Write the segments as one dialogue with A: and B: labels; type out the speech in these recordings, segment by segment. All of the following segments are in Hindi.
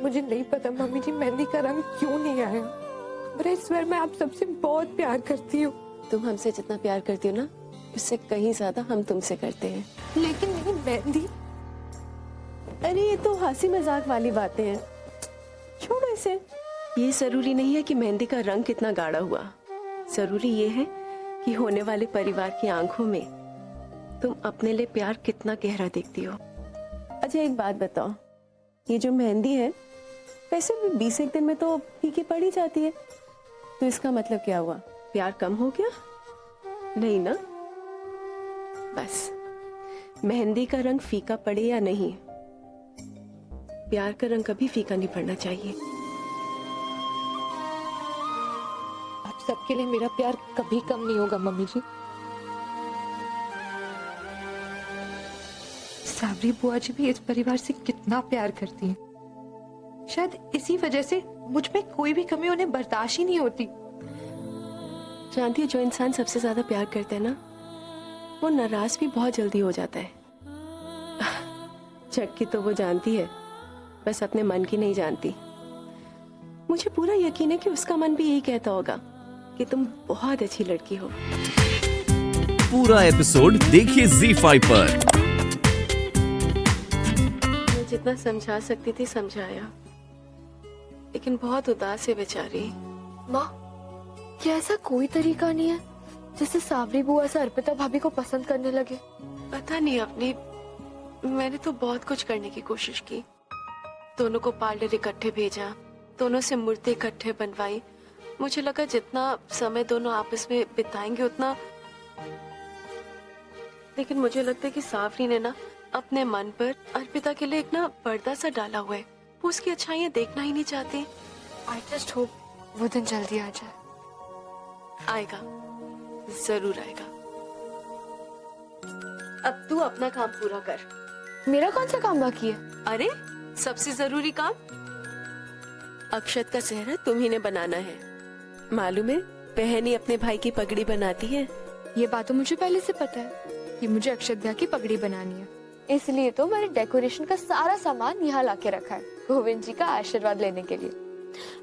A: मुझे नहीं पता मम्मी जी मेहंदी का रंग क्यों नहीं आया, पर इस बार मैं आप सबसे बहुत प्यार करती हूँ।
B: तुम हमसे जितना प्यार करती हो ना, उससे कहीं ज्यादा हम तुमसे करते हैं।
A: लेकिन मेरी मेहंदी।
B: अरे ये तो हंसी मजाक वाली बातें हैं, छोड़ो इसे। ये जरूरी नहीं है कि मेहंदी का रंग कितना गाढ़ा हुआ, जरूरी ये है कि होने वाले परिवार की आंखों में तुम अपने लिए प्यार कितना गहरा देखती हो। अच्छा एक बात बताओ, ये जो मेहंदी है वैसे भी 20 एक दिन में तो फीकी पड़ ही जाती है, तो इसका मतलब क्या हुआ? प्यार कम हो गया? नहीं ना। बस मेहंदी का रंग फीका पड़े या नहीं, प्यार का रंग कभी फीका नहीं पड़ना चाहिए।
A: आप सबके लिए मेरा प्यार कभी कम नहीं होगा मम्मी जी। सावरी बुआ जी भी इस परिवार से कितना प्यार करती हैं। शायद इसी वजह से मुझ में कोई भी कमी उन्हें बर्दाश्त ही नहीं होती।
B: जानती है, जो इंसान सबसे ज्यादा प्यार करता है ना, वो नाराज भी बहुत जल्दी हो जाता है। जबकि तो वो जानती है, बस अपने मन की नहीं जानती। मुझे पूरा यकीन है कि उसका मन भी यही कहता होगा कि तुम बहुत अच्छी लड़की हो।
C: पूरा एपिसोड देखिए ZEE5 पर।
B: मैं जितना समझा सकती थी समझाया, लेकिन बहुत उदास है बेचारी।
A: माँ, क्या ऐसा कोई तरीका नहीं है जिससे सावरी बुआ से अर्पिता भाभी को पसंद करने लगे?
B: पता नहीं, अपनी मैंने तो बहुत कुछ करने की कोशिश की। दोनों को पार्लर इकट्ठे भेजा, दोनों से मूर्ति इकट्ठे बनवाई। मुझे लगा जितना समय दोनों आपस में बिताएंगे उतना, लेकिन मुझे लगता है कि सावरी ने ना अपने मन पर अर्पिता के लिए एक ना पर्दा सा डाला हुआ है। वो उसकी अच्छाइयाँ देखना ही नहीं चाहती।
A: आई जस्ट होप वो दिन जल्दी आ जाए।
B: आएगा, जरूर आएगा। अब तू अपना काम पूरा कर।
A: मेरा कौन सा काम बाकी है?
B: अरे सबसे जरूरी काम, अक्षत का सेहरा तुम्ही ने बनाना है। मालूम है, बहन ही अपने भाई की पगड़ी बनाती है।
A: ये बात तो मुझे पहले से पता है कि मुझे अक्षत भैया की पगड़ी बनानी है, इसलिए तो मैंने डेकोरेशन का सारा सामान यहाँ लाके रखा है गोविंद जी का आशीर्वाद लेने के लिए।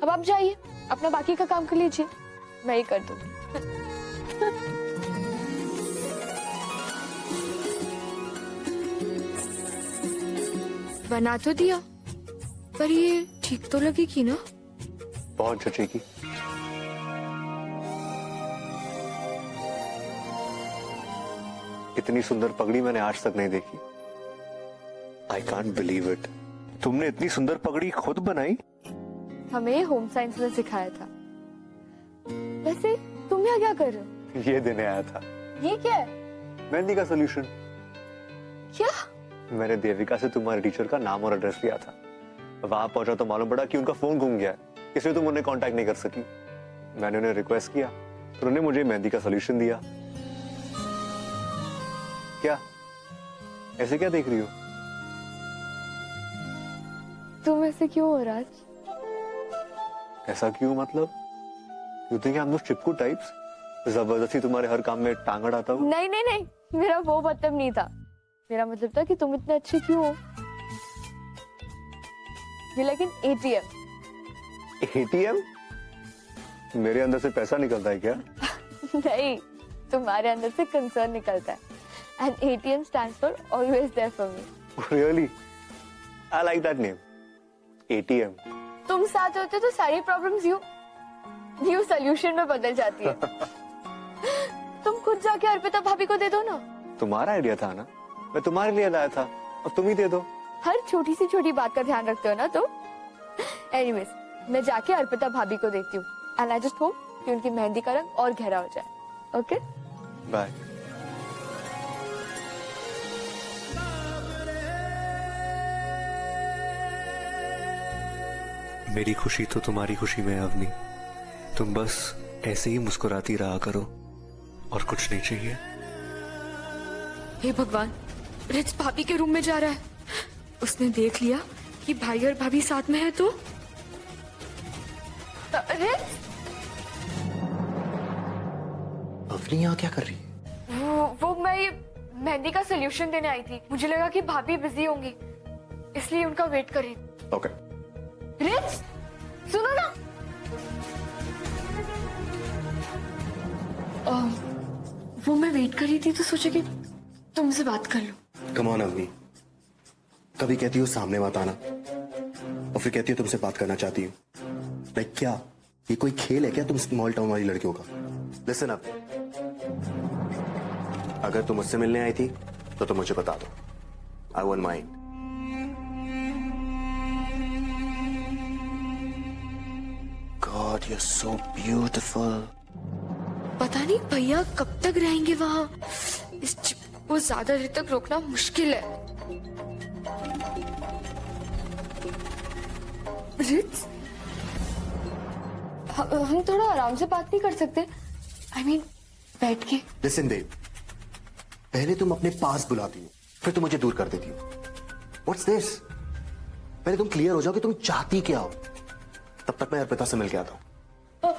A: अब आप जाइए, अपना बाकी का काम कर लीजिए, मैं ही कर दूंगी। बना तो दिया, पर ये ठीक तो लगेगी ना?
D: बहुत जचेगी। इतनी सुंदर पगड़ी मैंने आज तक नहीं देखी। I can't believe it. तुमने इतनी सुंदर पगड़ी खुद बनाई?
A: हमें होम साइंस में सिखाया था। वैसे तुम यहाँ क्या कर रहे हो?
D: ये देने आया था।
A: ये क्या है?
D: मेहंदी का सोल्यूशन।
A: क्या?
D: मैंने देविका से तुम्हारे टीचर का नाम और एड्रेस लिया था। वहां पहुंचा तो मालूम पड़ा कि उनका फोन गुम गया है, इसलिए तुम उन्हें कांटेक्ट नहीं कर सकी। मैंने उन्हें रिक्वेस्ट किया तो उन्होंने मुझे मेहंदी का सोल्यूशन दिया। क्या ऐसे क्या देख रही हो?
A: तुम ऐसे क्यों हो राज?
D: ऐसा क्यों मतलब? You think I am those चिपकू टाइप्स? जबरदस्ती तुम्हारे हर काम में टांग अड़ाता हूं?
A: नहीं नहीं नहीं, मेरा वो मतलब नहीं था। मेरा मतलब था कि तुम इतने अच्छे क्यों हो। ये लेकिन ATM।
D: ATM? मेरे अंदर से पैसा निकलता है क्या?
A: नहीं, तुम्हारे अंदर से कंसर्न निकलता है। And ATM stands for always there for me.
D: Really? I like that name. ATM.
A: तुम साथ होते तो सारी प्रॉब्लम्स न्यू सोल्यूशन में बदल जाती है। तुम खुद जाके अर्पिता भाभी को दे दो ना।
D: तुम्हारा आइडिया था ना, मैं तुम्हारे लिए लाया था, अब तुम ही दे दो।
A: हर छोटी सी छोटी बात का ध्यान रखते हो ना तुम। एनीवेज, मैं जाके अर्पिता भाभी को देखती हूँ। एंड आई जस्ट होप कि उनकी मेहंदी का रंग और गहरा हो जाए। Okay,
D: bye. मेरी खुशी तो तुम्हारी खुशी में है अवनी। तुम बस ऐसे ही मुस्कुराती रहा करो, और कुछ नहीं चाहिए।
A: हे भगवान, रिच भाभी के रूम में जा रहा है। उसने देख लिया कि भाई और भाभी साथ में है तो। अरे
D: अवनी यहाँ क्या कर रही है?
A: वो मैं ये मेहंदी का सोल्यूशन देने आई थी। मुझे लगा कि भाभी बिजी होंगी, इसलिए उनका वेट कर रही।
D: ओके।
A: रिच, सुनो ना। वो मैं वेट कर रही थी तो सोचा कि तुमसे बात कर लूं।
E: कम ऑन अवनी, कभी कहती हो सामने मत आना और फिर कहती हो तुमसे बात करना चाहती हूँ। लाइक क्या ये कोई खेल है क्या तुम स्मॉल टाउन वाली लड़कियों का? लिसन अप, अगर तुम मुझसे मिलने आई थी तो तुम मुझे बता दो, I won't mind. God you are so beautiful.
A: पता नहीं भैया कब तक रहेंगे वहां। इस चिप को ज्यादा देर तक रोकना मुश्किल है। रिच, हम थोड़ा आराम से बात नहीं कर सकते? I mean, बैठ के।
E: लिसन बेब, पहले तुम अपने पास बुलाती हो, फिर तुम मुझे दूर कर देती हो। What's this? पहले तुम क्लियर हो जाओ कि तुम चाहती क्या हो, तब तक मैं अर्पिता से मिल के आता हूँ।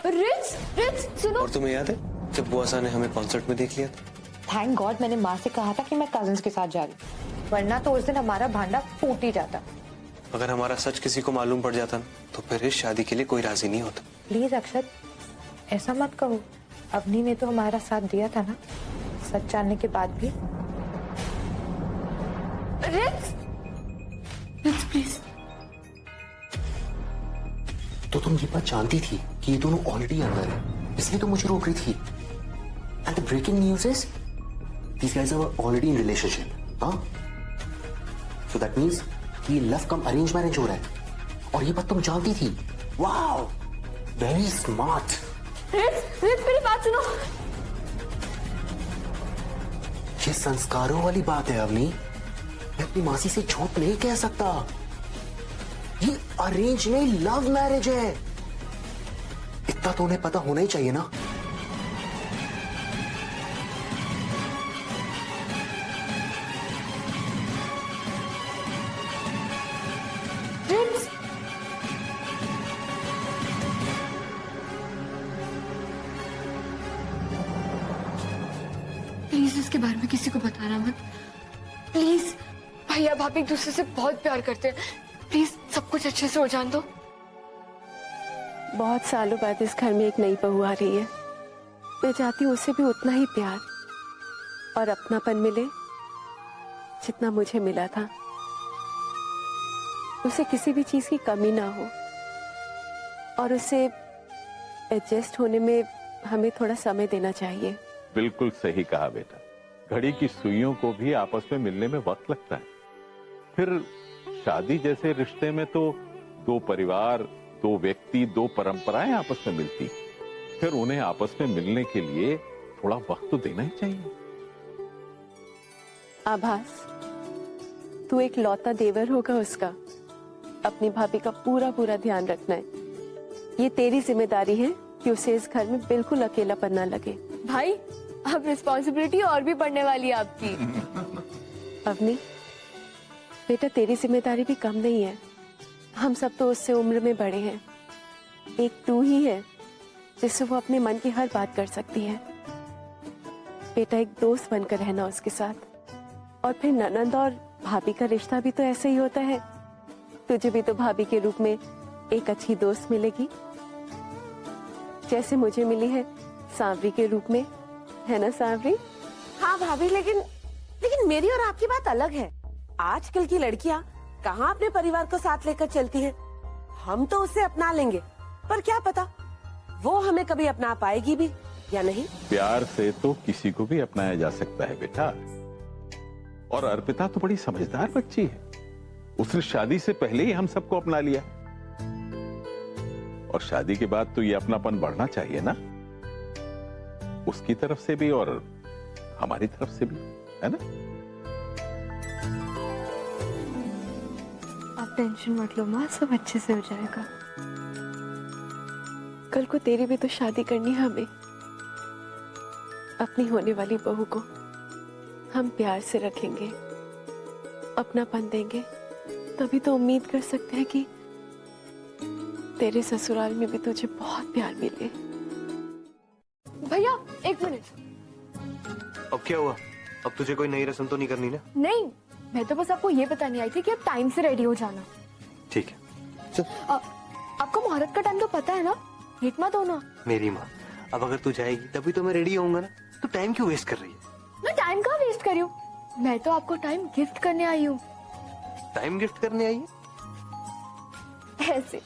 A: रिच, रिच सुनो।
F: और तुम्हें याद है जब बुआ ने हमें कॉन्सर्ट में देख लिया था?
G: थैंक गॉड मैंने माँ से कहा था कि मैं कजिन्स के साथ जा रही हूँ, वरना तो उस दिन हमारा भांडा फूट ही जाता।
F: अगर हमारा सच किसी को मालूम पड़ जाता ना, तो फिर इस शादी के लिए कोई राजी नहीं होता।
G: प्लीज अक्षत, ऐसा मत कहो। अवनी ने तो हमारा साथ दिया था ना, सच जानने के बाद भी।
A: Rich, rich please.
E: तो तुम ये बात जानती थी कि ये दोनों ऑलरेडी अंदर है, इसलिए तुम मुझे रोक रही थी। And the breaking news is these guys are already in relationship. हाँ, सो दैट मींस ये लव कम अरेंज मैरिज हो रहा है और ये बात तुम जानती थी। Wow, very smart.
A: Rich, Rich मेरी बात सुनो।
E: ये संस्कारों वाली बात है अवनी, मैं अपनी मासी से झूठ नहीं कह सकता। ये अरेंज नहीं लव मैरिज है, इतना तो उन्हें पता होना ही चाहिए ना।
A: रिच, प्लीज इसके बारे में किसी को बताना मत। प्लीज, भैया भाभी एक दूसरे से बहुत प्यार करते हैं। प्लीज सब कुछ अच्छे से हो जान दो।
B: बहुत सालों बाद इस घर में एक नई बहू आ रही है। मैं चाहती हूँ उसे भी उतना ही प्यार और अपनापन मिले जितना मुझे मिला था। उसे किसी भी चीज की कमी ना हो और उसे एडजस्ट होने में हमें थोड़ा समय देना चाहिए।
H: बिल्कुल सही कहा बेटा, घड़ी की सुइयों को भी आपस में मिलने में वक्त लगता है। फिर शादी जैसे रिश्ते में तो दो परिवार, दो व्यक्ति, दो परंपराएं आपस में मिलती, फिर उन्हें आपस में मिलने के लिए थोड़ा वक्त तो देना ही चाहिए।
B: आभास, तू एक लौता देवर होगा उसका, अपनी भाभी का पूरा पूरा ध्यान रखना है। ये तेरी जिम्मेदारी है कि उसे इस घर में बिल्कुल अकेलापन ना लगे।
A: भाई, अब रिस्पॉन्सिबिलिटी और भी बढ़ने वाली है आपकी।
B: अवनी बेटा, तेरी जिम्मेदारी भी कम नहीं है। हम सब तो उससे उम्र में बड़े हैं, एक तू ही है जिससे वो अपने मन की हर बात कर सकती है। बेटा, एक दोस्त बनकर रहना उसके साथ, और फिर ननंद और भाभी का रिश्ता भी तो ऐसे ही होता है। तुझे भी तो भाभी के रूप में एक अच्छी दोस्त मिलेगी, जैसे मुझे मिली है सांवरी के रूप में, है ना सांवरी?
I: हाँ भाभी, लेकिन मेरी और आपकी बात अलग है। आजकल की लड़कियां कहाँ अपने परिवार को साथ लेकर चलती हैं। हम तो उसे अपना लेंगे, पर क्या पता वो हमें कभी अपना पाएगी भी या नहीं।
H: प्यार से तो किसी को भी अपनाया जा सकता है बेटा। और अर्पिता तो बड़ी समझदार बच्ची है, उसने शादी से पहले ही हम सबको अपना लिया, और शादी के बाद तो ये अपनापन बढ़ना चाहिए ना, उसकी तरफ से भी और हमारी तरफ से भी, है ना?
A: आप टेंशन मत लो माँ, सब अच्छे से हो जाएगा।
B: कल को तेरी भी तो शादी करनी है हमें। अपनी होने वाली बहू को हम प्यार से रखेंगे, अपनापन देंगे, तभी तो उम्मीद कर सकते हैं कि तेरे ससुराल में भी तुझे बहुत प्यार मिले।
A: भैया एक मिनट।
F: अब क्या हुआ? अब तुझे कोई नई रस्म तो नहीं करनी ना?
A: नहीं, मैं तो बस आपको ये बताने आई थी कि आप टाइम से रेडी हो जाना।
F: ठीक है,
A: आपको मुहूर्त का टाइम तो पता है ना, लेट मत होना।
F: मेरी माँ, अब अगर तू जाएगी तभी तो मैं रेडी होऊंगा ना, तू टाइम क्यों वेस्ट कर रही है?
A: मैं टाइम कहाँ वेस्ट कर रही हूँ, मैं तो आपको टाइम गिफ्ट करने आई हूँ।
F: टाइम गिफ्ट करने आई है?
A: ऐसे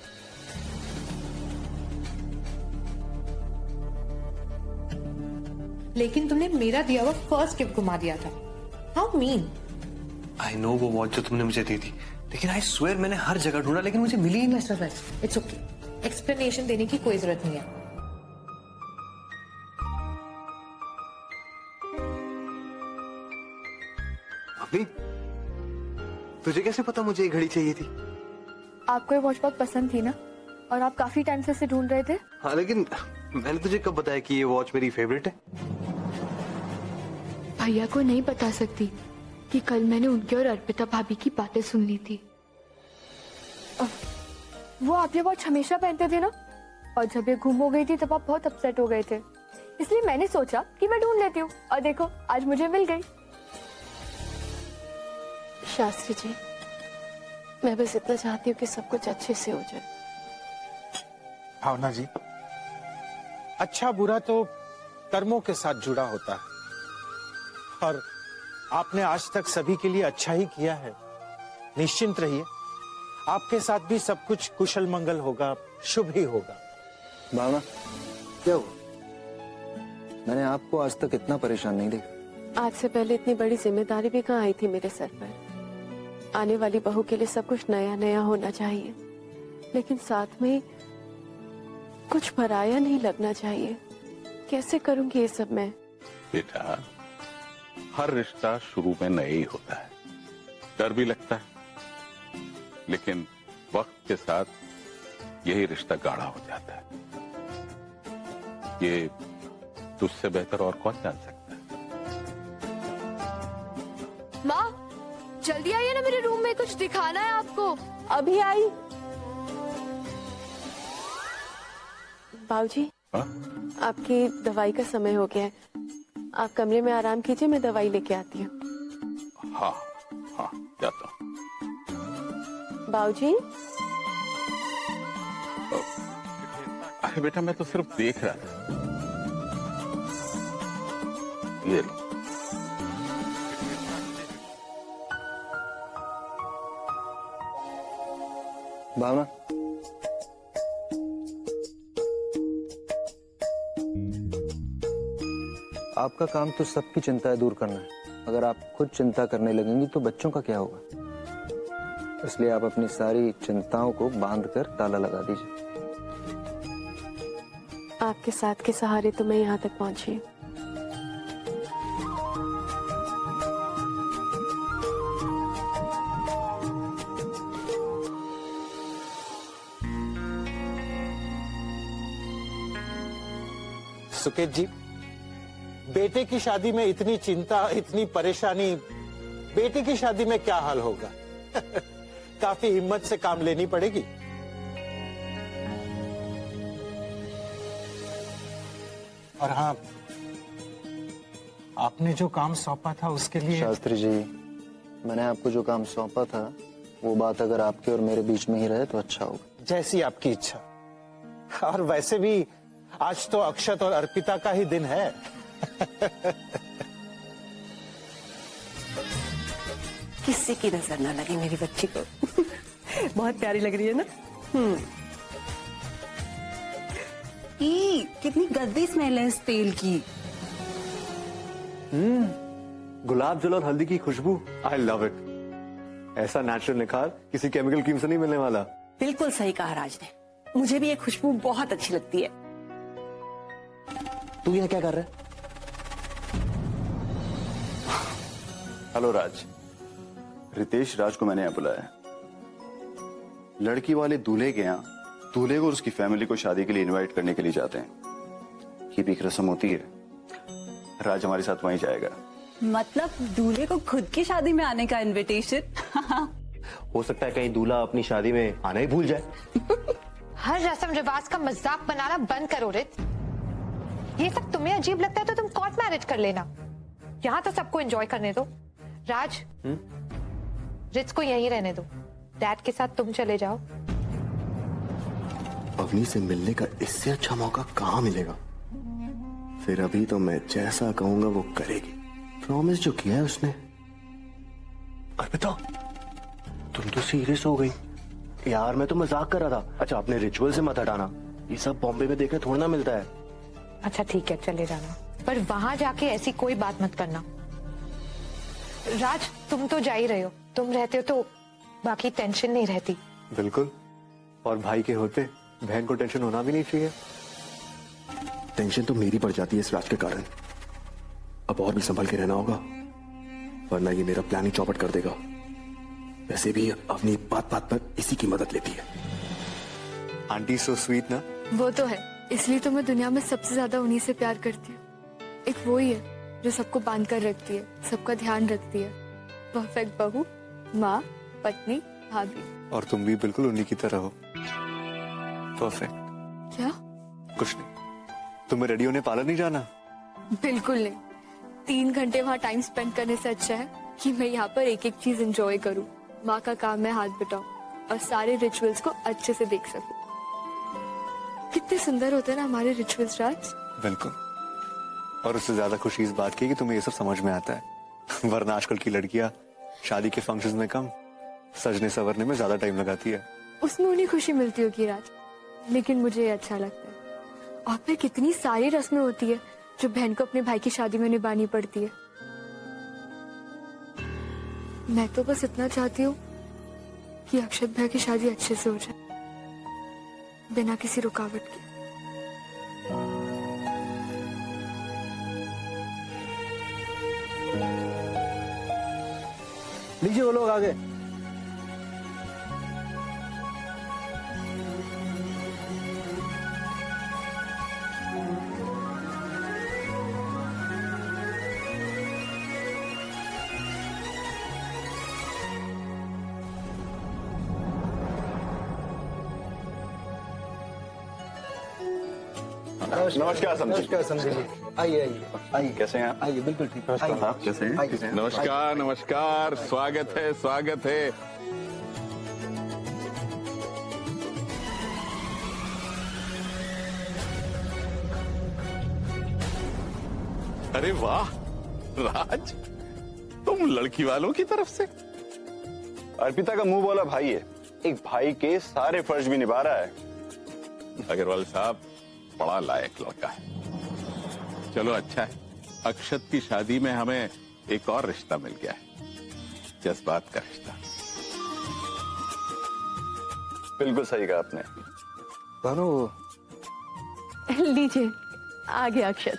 G: लेकिन तुमने मेरा दिया हुआ फर्स्ट गिफ्ट घुमा दिया था। How mean.
F: आई नो वो वॉच जो तुमने मुझे दी थी, लेकिन आई स्वेयर मैंने हर जगह ढूंढा लेकिन मुझे मिली ही नहीं।
G: Mister West, it's okay, explanation देने की कोई जरूरत नहीं है।
F: अभी तुझे कैसे पता मुझे ये घड़ी चाहिए थी?
A: आपको ये वॉच बहुत पसंद थी ना, और आप काफी टाइम से इसे ढूंढ रहे थे।
F: हाँ, लेकिन मैंने तुझे कब बताया कि ये वॉच मेरी फेवरेट है?
A: भैया को नहीं बता सकती कि कल मैंने उनकी और अर्पिता भाभी की बातें सुन ली थी। वो आप ये वॉच हमेशा पहनते थे ना, और जब ये गुम हो गई थी तब आप बहुत अपसेट हो गए थे, इसलिए मैंने सोचा कि मैं ढूंढ लेती हूँ, और देखो आज मुझे मिल गई।
B: शास्त्री जी, मैं बस इतना चाहती हूँ कि सब कुछ अच्छे से हो जाए।
J: भावना जी, अच्छा बुरा तो कर्मों के साथ जुड़ा होता है, और आपने आज तक सभी के लिए अच्छा ही किया है। निश्चिंत रहिए, आपके साथ भी सब कुछ कुशल मंगल होगा, शुभ ही होगा।
E: भावना, क्या हुआ? मैंने आपको आज तक इतना परेशान नहीं देखा।
B: आज से पहले इतनी बड़ी जिम्मेदारी भी कहाँ आई थी मेरे सर पर। आने वाली बहू के लिए सब कुछ नया नया होना चाहिए, लेकिन साथ में कुछ पराया नहीं लगना चाहिए। कैसे करूंगी ये सब मैं?
H: बेटा, हर रिश्ता शुरू में नया ही होता है, डर भी लगता है, लेकिन वक्त के साथ यही रिश्ता गाढ़ा हो जाता है। ये तुझसे बेहतर और कौन जान सकता है?
A: माँ, जल्दी आइए ना, मेरे रूम में कुछ दिखाना है आपको।
B: अभी आई। बाबूजी,
H: हाँ?
B: आपकी दवाई का समय हो गया है, आप कमरे में आराम कीजिए, मैं दवाई लेके आती हूँ।
H: हाँ हाँ, जाता हूँ।
B: बाबूजी,
H: अरे बेटा, मैं तो सिर्फ देख रहा था। ये लो।
E: भावना, आपका काम तो सबकी चिंताएं दूर करना है। अगर आप खुद चिंता करने लगेंगी तो बच्चों का क्या होगा? इसलिए आप अपनी सारी चिंताओं को बांधकर ताला लगा दीजिए।
B: आपके साथ के सहारे तो मैं यहाँ तक पहुंची।
J: सुकेत जी, बेटे की शादी में इतनी चिंता, इतनी परेशानी, बेटी की शादी में क्या हाल होगा? काफी हिम्मत से काम लेनी पड़ेगी। और हाँ, आपने जो काम सौंपा था उसके लिए।
E: शास्त्री जी, मैंने आपको जो काम सौंपा था वो बात अगर आपके और मेरे बीच में ही रहे तो अच्छा होगा।
J: जैसी आपकी इच्छा। और वैसे भी आज तो अक्षत और अर्पिता का ही दिन है।
I: किसी की नजर ना लगे मेरी बच्ची को। बहुत प्यारी लग रही है ना?
K: कितनी गंदी स्मेल है इस तेल की।
D: गुलाब जल और हल्दी की खुशबू, आई लव इट। ऐसा नेचुरल निखार किसी केमिकल क्रीम से नहीं मिलने वाला।
I: बिल्कुल सही कहा राज ने, मुझे भी ये खुशबू बहुत अच्छी लगती है।
E: तू यहाँ क्या कर रहा है?
L: हेलो राज, रितेश राज को मैंने यहाँ बुलाया। लड़की वाले दूल्हे के यहाँ दूल्हे को और उसकी फैमिली को शादी के लिए इनवाइट करने के लिए जाते हैं। ये भी एक रस्म होती है। राज हमारे साथ वहीं जाएगा।
K: मतलब दूल्हे को खुद की शादी में आने का इनविटेशन?
D: हो सकता है कहीं दूल्हा अपनी शादी में आना ही भूल जाए।
G: हर रस्म रिवाज का मजाक बनाना बंद करो रित। ये सब तुम्हें अजीब लगता है तो तुम कोर्ट मैरिज कर लेना। यहाँ तो सबको एंजॉय करने दो। राज, रित को यहीं रहने दो। डैड के साथ तुम चले जाओ।
L: अवनी से मिलने का इससे अच्छा मौका कहाँ मिलेगा। फिर अभी तो मैं जैसा कहूंगा वो करेगी। प्रॉमिस जो किया है उसने।
D: अर्पिता, तुम तो सीरियस हो गई।
L: यार मैं तो मजाक कर रहा था। अच्छा अपने रिचुअल से मत हटाना, ये सब बॉम्बे में देखने थोड़ा ना मिलता है।
G: अच्छा ठीक है, चले जाना, पर वहां जाके ऐसी कोई बात मत करना। राज, तुम तो जा ही रहे हो, तुम रहते हो तो बाकी टेंशन नहीं रहती।
D: बिल्कुल, और भाई के होते बहन को टेंशन होना भी नहीं चाहिए।
L: टेंशन तो मेरी पड़ जाती है इस राज के कारण। अब और भी संभल के रहना होगा, वरना ये मेरा प्लान ही चौपट कर देगा। वैसे भी अवनी बात बात पर इसी की मदद लेती है।
D: आंटी सो स्वीट ना।
A: वो तो है, इसलिए तो मैं दुनिया में सबसे ज्यादा उन्हीं से प्यार करती हूँ। एक वो ही है जो सबको बांध कर रखती है, सबका ध्यान रखती है। परफेक्ट बहू, माँ, पत्नी, भाभी।
D: और तुम भी बिल्कुल उन्हीं की तरह हो। परफेक्ट।
A: क्या?
D: कुछ नहीं, तुम्हें रेडी होने पार्लर नहीं जाना?
A: बिल्कुल नहीं। 3 घंटे वहाँ टाइम स्पेंड करने से अच्छा है कि मैं यहाँ पर एक एक चीज एंजॉय करूँ, माँ का काम में हाथ बटाऊं और सारे रिचुअल्स को अच्छे से देख सकूं। कितने सुंदर होते हैं ना हमारे रिचुअल्स राज।
D: बिल्कुल, और उससे ज्यादा खुशी इस बात की है कि तुम्हें ये सब समझ में आता है। वरना आजकल की लड़कियां शादी के फंक्शंस में कम, सजने संवरने में ज्यादा टाइम लगाती है।
A: उसमें उन्हें खुशी मिलती होगी राज, लेकिन मुझे ये अच्छा लगता है। और फिर कितनी सारी रस्में होती है जो बहन को अपने भाई की शादी में निभानी पड़ती है। मैं तो बस इतना चाहती हूँ कि अक्षत भाई की शादी अच्छे से हो जाए, बिना किसी रुकावट के।
J: लीजिए वो लोग आगे।
L: नमस्कार समझी।
J: नमस्कार समझी जी, आइए आइए आइए।
L: कैसे हैं आप?
J: आइए, बिल्कुल ठीक।
L: आप कैसे हैं?
H: नमस्कार नमस्कार, स्वागत है स्वागत है। अरे वाह राज, तुम लड़की वालों की तरफ से।
L: अर्पिता का मुंह बोला भाई है, एक भाई के सारे फर्ज भी निभा रहा है।
H: अग्रवाल साहब बड़ा लायक लड़का है। चलो अच्छा है, अक्षत की शादी में हमें एक और रिश्ता मिल गया है, जज्बात का रिश्ता।
L: बिल्कुल सही कहा आपने।
B: लीजिए आ गया अक्षत।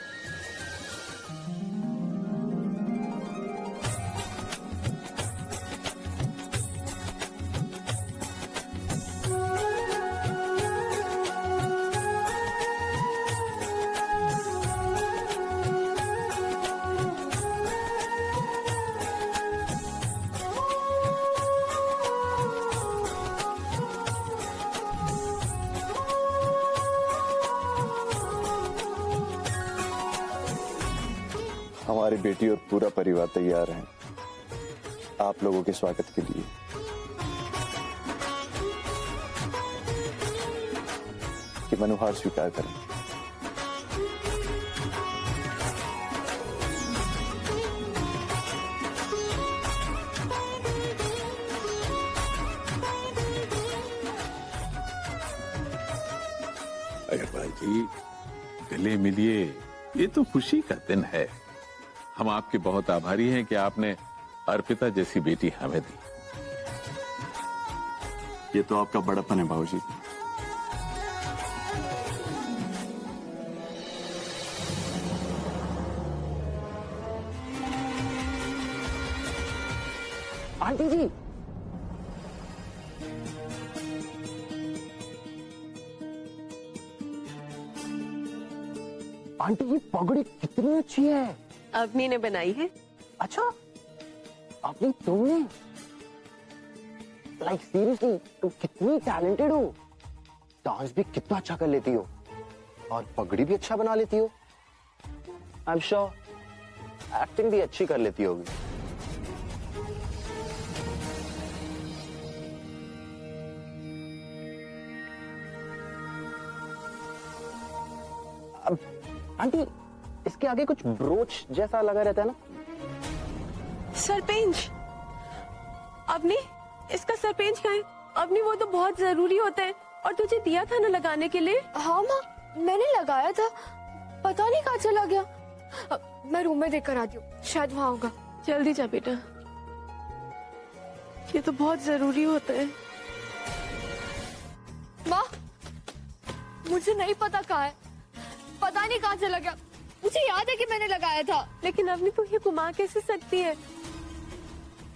L: हमारी बेटी और पूरा परिवार तैयार हैं आप लोगों के स्वागत के लिए। कि मनोहार स्वीकार करें।
H: अग्रवाल जी गले मिलिए, ये तो खुशी का दिन है। हम आपके बहुत आभारी हैं कि आपने अर्पिता जैसी बेटी हमें दी।
L: ये तो आपका बड़प्पन है भाऊजी।
I: आंटी जी, आंटी जी पगड़ी कितनी अच्छी है।
B: अवनी ने बनाई है।
I: अच्छा, अपनी तुमने? लाइक सीरियसली तुम कितनी टैलेंटेड हो। डांस भी कितना अच्छा कर लेती हो और पगड़ी भी अच्छा बना लेती हो। आई एम श्योर एक्टिंग भी अच्छी कर लेती होगी।
E: अब आंटी इसके आगे कुछ ब्रोच जैसा लगा रहता है ना?
B: सरपेंच। अपनी इसका सरपेंच कहाँ है? अपनी वो तो बहुत जरूरी होता है और तुझे दिया था ना लगाने के लिए।
A: हाँ माँ, मैंने लगाया था, पता नहीं कहाँ चला गया। मैं रूम में देख कर आती हूँ, शायद वहाँ होगा।
B: जल्दी जा बेटा, ये तो बहुत जरूरी होता है।
A: माँ, मुझे नहीं पता कहाँ है, पता नहीं कहाँ चला गया। मुझे याद है कि मैंने लगाया था।
B: लेकिन अपनी तू ये घुमा कैसे सकती है?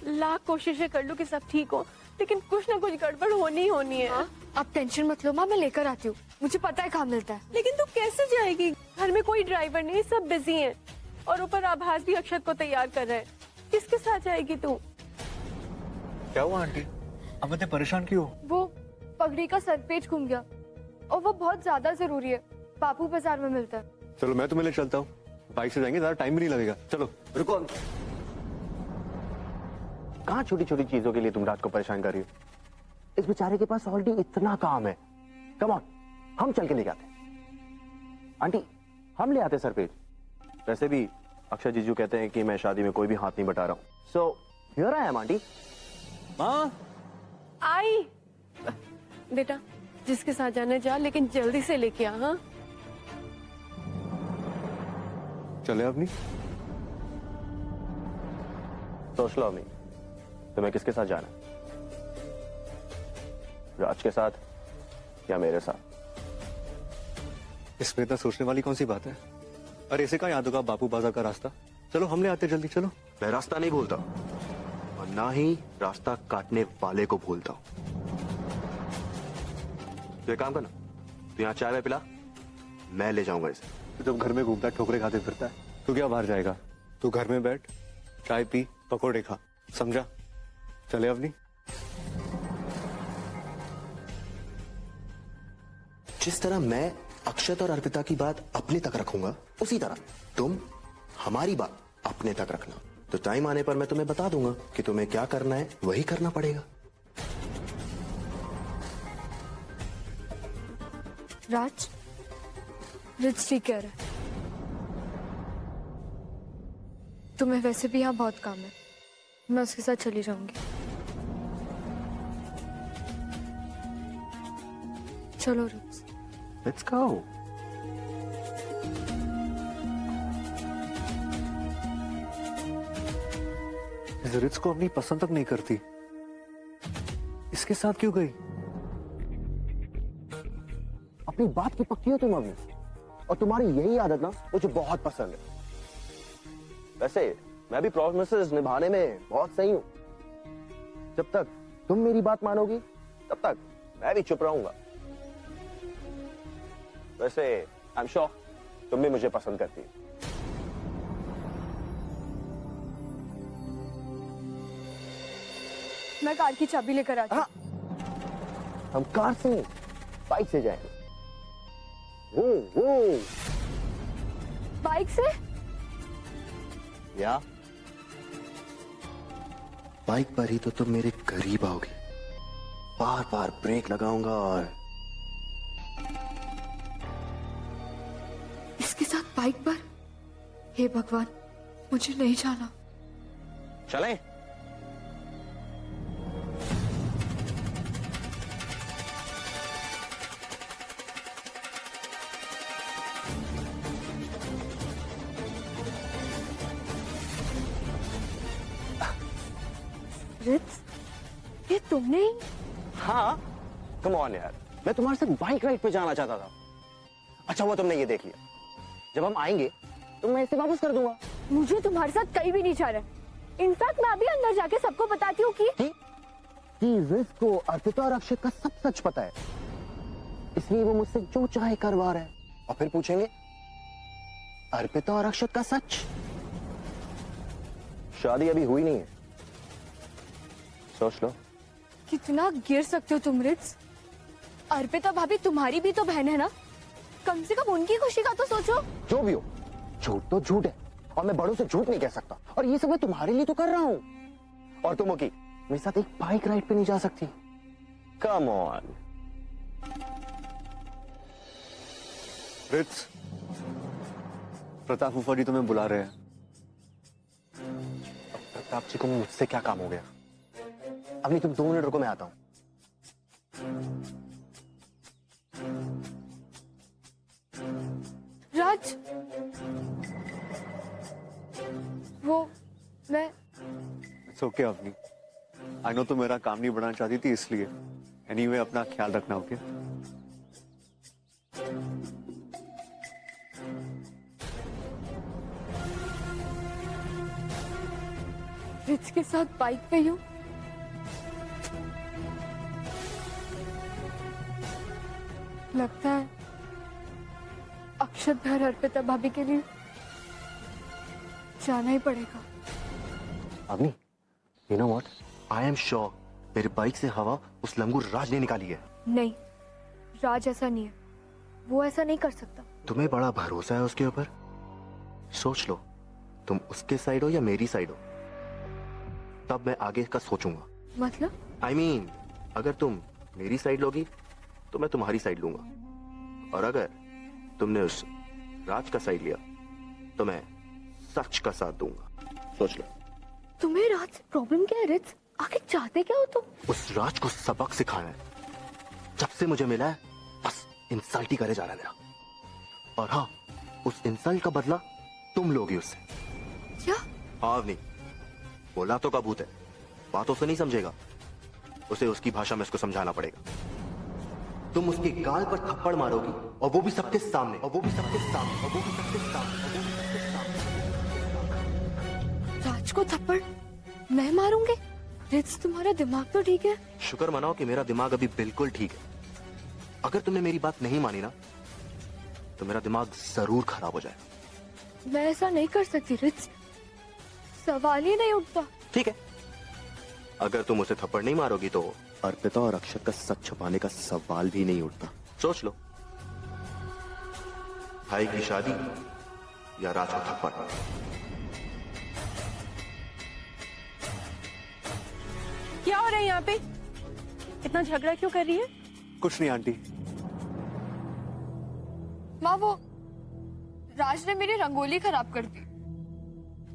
B: लाख कोशिशें कर लूं कि सब ठीक हो, लेकिन कुछ ना कुछ गड़बड़ होनी ही होनी है।
A: हाँ, आप टेंशन मत लो माँ, मैं लेकर आती हूँ। मुझे पता है कहाँ मिलता है।
B: लेकिन तू कैसे जाएगी? घर में कोई ड्राइवर नहीं, सब बिजी हैं और ऊपर आभास भी अक्षत को तैयार कर रहा है। किसके साथ जाएगी तू?
D: क्या हुआ आंटी? अब इतने परेशान क्यों?
A: वो पगड़ी का सरपेज घूम गया और वो बहुत ज्यादा जरूरी है। बापू बाजार में मिलता है।
D: चलो मैं तुम्हें ले चलता हूँ, बाइक से जाएंगे, ज्यादा टाइम भी नहीं लगेगा। चलो।
E: रुको, कहाँ छोटी छोटी चीजों के लिए तुम राज को परेशान कर रही हो? इस बेचारे के पास ऑलरेडी इतना काम है। कम ऑन, हम चल के लेके आते। आंटी हम ले आते सरपेज। वैसे भी अक्षय जीजू कहते हैं कि मैं शादी में कोई भी हाथ नहीं बटा रहा हूँ। So here I am aunty.
D: माँ
B: आई बेटा, जिसके साथ जाने जा, लेकिन जल्दी से लेके आ। हाँ
D: चले अपनी।
E: सोच लो अम्मी, तुम्हें किसके साथ जाना है? राज के साथ या मेरे साथ?
D: इसमें इतना सोचने वाली कौन सी बात है? अरे इसे कहाँ याद होगा बापू बाजार का रास्ता? चलो हम ले आते, जल्दी चलो।
E: मैं रास्ता नहीं भूलता और ना ही रास्ता काटने वाले को भूलता हूं। तो एक काम करना, तो यहाँ चाय में पिला, मैं ले जाऊंगा इसे।
D: तो जब घर में घूमता है, ठोकरे खाते फिरता है, तो क्या बाहर जाएगा? तू घर में बैठ, चाय पी, पकोड़े खा, समझा? चले अपनी।
E: जिस तरह मैं अक्षत और अर्पिता की बात अपने तक रखूंगा, उसी तरह तुम हमारी बात अपने तक रखना। तो टाइम आने पर मैं तुम्हें बता दूंगा कि तुम्हें क्या करना है, वही करना पड़ेगा।
A: राज, रिच ठीक कह रहा है। तुम्हें वैसे भी यहाँ बहुत काम है, मैं उसके साथ चली जाऊंगी। चलो रिच।
E: Let's go.
D: रिच को अपनी पसंद तक नहीं करती, इसके साथ क्यों गई?
E: अपनी बात की पक्की हो तुम अभी, और तुम्हारी यही आदत ना मुझे बहुत पसंद है। वैसे मैं भी प्रॉमिसेस निभाने में बहुत सही हूं। जब तक तुम मेरी बात मानोगी, तब तक मैं भी चुप रहूंगा। वैसे आई एम श्योर तुम भी मुझे पसंद करती हो।
A: मैं कार की चाबी लेकर आती हूँ।
E: हम कार से बाइक से जाएंगे। वो
A: बाइक से?
E: या बाइक पर ही तो तुम मेरे करीब आओगे। बार बार ब्रेक लगाऊंगा और
A: इसके साथ बाइक पर? हे भगवान, मुझे नहीं जाना।
E: चलें?
A: रिच, ये तुमने ही?
E: हाँ, कम ऑन यार, मैं तुम्हारे साथ बाइक राइड पे जाना चाहता था। अच्छा हुआ तुमने ये देख लिया। जब हम आएंगे तो मैं इसे वापस कर दूंगा।
A: मुझे तुम्हारे साथ कहीं भी नहीं जा रहा। इनफैक्ट मैं अभी अंदर जाके सबको बताती हूँ कि
E: रिच को अर्पिता और अक्षत का सब सच पता है, इसलिए वो मुझसे जो चाहे करवा रहा है। और फिर पूछेंगे अर्पिता और अक्षत का सच। शादी अभी हुई नहीं है, सोच लो।
A: कितना गिर सकते हो तुम रिच। अर्पिता भाभी तुम्हारी भी तो बहन है ना, कम से कम उनकी खुशी का तो सोचो।
E: जो भी हो, झूठ तो झूठ है और मैं बड़ों से झूठ नहीं कह सकता। और ये सब मैं तुम्हारे लिए तो कर रहा हूँ। और तुम की मेरे साथ एक बाइक राइड पे नहीं जा सकती? Come on.
D: रिच, प्रताप फूफा जी तुम्हें बुला रहे हैं। अब प्रताप जी को मुझसे क्या काम हो गया? अभी तुम 2 मिनट रुको, मैं आता हूं।
A: राज, वो मैं
D: it's okay Avni, I know तुम मेरा काम नहीं बढ़ाना चाहती थी इसलिए। एनीवे अपना ख्याल रखना, ओके?
A: रिच के साथ बाइक पे हूँ। लगता है अक्षत भर अर्पिता भाभी के लिए जाना ही पड़ेगा।
D: Avni, you know what, I am sure मेरी बाइक से हवा उस लंगूर राज ने निकाली है।
A: नहीं, राज ऐसा नहीं है, वो ऐसा नहीं कर सकता।
D: तुम्हें बड़ा भरोसा है उसके ऊपर? सोच लो, तुम उसके साइड हो या मेरी साइड हो, तब मैं आगे का सोचूंगा।
A: मतलब?
D: I mean, अगर तुम मेरी साइड लोगी तो मैं तुम्हारी साइड लूंगा, और अगर तुमने उस राज का साइड लिया तो मैं सच का साथ दूंगा। सोच लो।
A: तुम्हें राज से प्रॉब्लम क्या है रिच? आखिर चाहते क्या हो तुम?
D: उस राज को सबक सिखाना है। जब से मुझे मिला है बस इंसल्ट ही करे जा रहा है मेरा। और हाँ, उस इंसल्ट का बदला तुम लोगी उससे।
A: क्या?
D: हाँ नहीं, बोला तो कबूत है, बातों से नहीं समझेगा। उसे उसकी भाषा में उसको समझाना पड़ेगा। तुम उसके गाल पर थप्पड़ मारोगी, और वो भी सबके सामने, और वो भी सबके सामने, और वो भी सबके सामने, और वो भी सबके सामने।
A: राज को थप्पड़ मैं मारूंगी? रिच, तुम्हारा दिमाग तो ठीक है?
D: शुक्र मनाओ कि मेरा दिमाग अभी बिल्कुल ठीक है। अगर तुमने मेरी बात नहीं मानी ना तो मेरा दिमाग जरूर खराब हो जाए।
A: मैं ऐसा नहीं कर सकती रिच, सवाल ही नहीं उठता।
D: ठीक है, अगर तुम उसे थप्पड़ नहीं मारोगी तो अर्पिता और अक्षत का सच छुपाने का सवाल भी नहीं उठता। सोच लो, भाई की शादी या राज को थप्पड़?
B: क्या हो रहा है यहाँ पे? इतना झगड़ा क्यों कर रही है?
D: कुछ नहीं आंटी।
A: माँ, वो राज ने मेरी रंगोली खराब कर दी।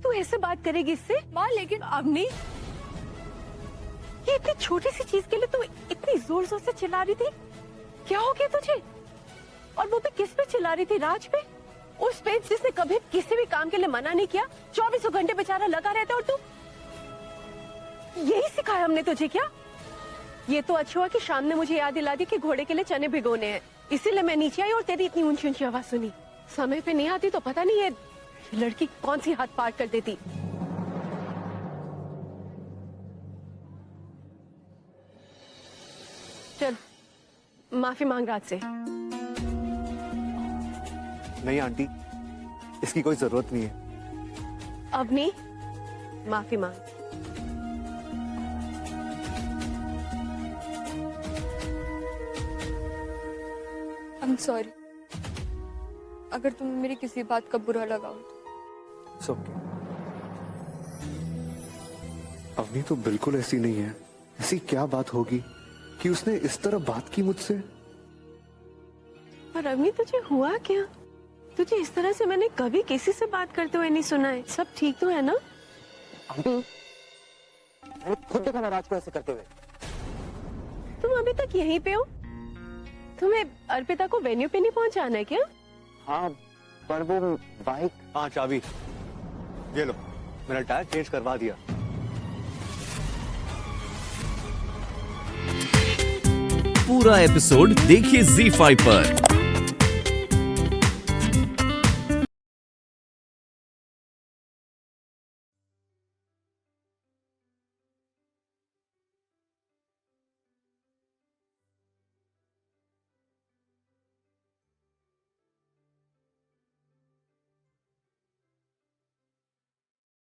B: तू ऐसे बात करेगी इससे?
A: माँ लेकिन
B: अवनी, ये इतनी छोटी सी चीज के लिए तू इतनी जोर जोर से चिल्ला रही थी? क्या हो गया तुझे? और वो भी किस पे चिल्ला रही थी? राज पे? उस पे जिसने कभी किसी भी काम के लिए मना नहीं किया, 24 घंटे बेचारा लगा रहता है, और तू यही सिखाया हमने तुझे क्या? ये तो अच्छा हुआ कि शाम ने मुझे याद दिला दी कि घोड़े के लिए चने भिगोने हैं, इसीलिए मैं नीचे आई और तेरी इतनी ऊंची ऊंची आवाज सुनी। समय पे नहीं आती तो पता नहीं ये लड़की कौन सी हाथ पार कर देती। चल, माफी मांग राज से।
D: नहीं आंटी, इसकी कोई जरूरत नहीं है।
B: अवनी, माफी मांग।
A: I'm sorry, अगर तुम्हें मेरी किसी बात का बुरा लगा हो तो।
D: It's okay। अवनी तो बिल्कुल ऐसी नहीं है। ऐसी क्या बात होगी कि उसने इस तरह बात की मुझसे?
B: पर अवनी, तुझे हुआ क्या? तुझे इस तरह से मैंने कभी किसी से बात करते हुए नहीं सुना है। सब ठीक तो है ना?
D: आंटी, मैंने खुद देखा ना राज को ऐसे करते हुए।
B: तुम अभी तक यहीं पे हो? तुम्हें अर्पिता को वेन्यू पे नहीं पहुंचाना है क्या?
D: हाँ, पर वो बाइक। हाँ, चाबी ये लो, मेरा टायर चेंज करवा दिया।
C: पूरा एपिसोड देखिए ZEE5 पर।